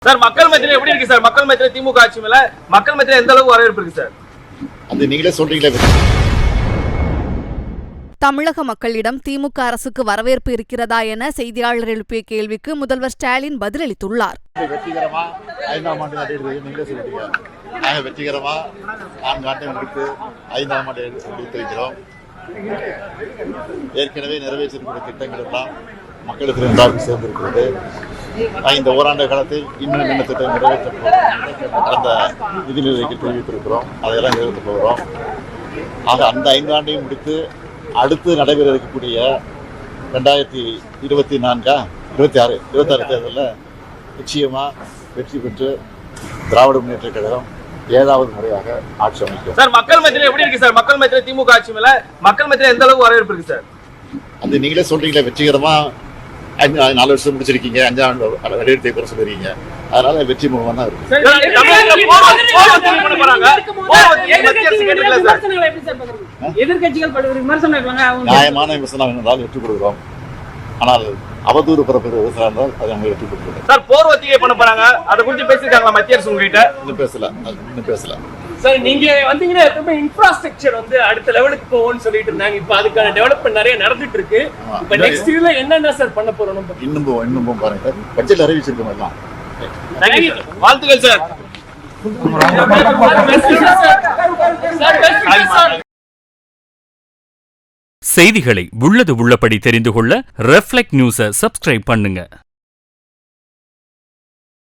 Sir மக்கள் மத்தியில எப்படி இருக்கு சார்? மக்கள் மத்தியில திமுக ஆட்சி மேல மக்கள் மத்தியில எந்த அளவுக்கு வரவேற்பு இருக்கு சார்? அது நீங்களே சொல்றீங்களே. தமிழக மக்களிடம் திமுக அரசுக்கு வரவேற்பு இருக்கிறதா என செய்தியாளர் எழுப்பிய கேள்விக்கு முதல்வர் ஸ்டாலின் பதிலளித்துள்ளார். வெற்றிகரமா 5ஆம் ஆண்டு நீங்களே சொல்றீங்க. நாங்கள் வெற்றிகரமா 4 ஆண்டு முடித்து 5ஆம் ஆண்டு முடித்திருக்கிறோம். ஏற்கனவே நிறைவேற்றக்கூடிய திட்டங்கள் எல்லாம் மக்களுக்கு எல்லாருக்கும் சேர்ந்திருக்கிறது. இந்த ஓராண்டு காலத்தில் இன்னும் என்ன திட்டம் நிறைவேற்றப்படும் கடந்த நிதிநிலைக்கு தெரிவித்திருக்கிறோம். அதையெல்லாம் நிறைவேற்ற போகிறோம். ஆக அந்த 5 ஆண்டையும் முடித்து அடுத்து நடைபெற இருக்கக்கூடிய 2026 தேர்தலில் நிச்சயமா வெற்றி பெற்று திராவிட முன்னேற்ற கழகம் 7வது முறையாக ஆட்சி அமைக்கும். சார் மக்கள் மத்தியில எப்படி இருக்கு சார்? மக்கள் மத்தியில திமுக ஆட்சி மேல மக்கள் மத்தியில எந்த அளவுக்கு வரவேற்பு இருக்கு சார்? அது நீங்களே சொல்றீங்களே. வெற்றிகரமா 4 வருஷம் முடிச்சிருக்கீங்க, 5ஆம் ஆண்டு வரவேற்பை குறை சொல்றீங்க. அதனால வெற்றி முகமா தான் இருக்கு. நியாயமான விமர்சனம் இருந்தால் வெற்றி கொடுக்கிறோம். ஆனால் அவதூறு பரப்புகிற விவசாயம் இருந்தால் அதை அவங்க வெற்றி கொடுக்கிறோம். சார் போர் ஒத்திகை பண்ண போறாங்க, அதை குறித்து பேசிருக்காங்களா மத்திய அரசு உங்ககிட்ட? இன்னும் பேசல. சார் நீங்க வந்தீங்கன்னா எப்பவுமே இன்ஃப்ராஸ்ட்ரக்சர் அடுத்த லெவலுக்கு போகும்னு சொல்லிட்டு இருந்தாங்க. இப்ப அதுக்கான டெவலப்மெண்ட் நிறைய நடந்துட்டு இருக்கு. இப்ப நெக்ஸ்ட் இயர்ல என்னென்ன சார் பண்ண போறோம்? இன்னும் பாருங்க, பட்ஜெட் அறிவிச்சிருக்கோம் எல்லாம். வாழ்த்துக்கள் சார். செய்திகளை உள்ளது உள்ளபடி தெரிந்து கொள்ள ரெஃப்ளெக்ட் நியூஸை சப்ஸ்கிரைப் பண்ணுங்க.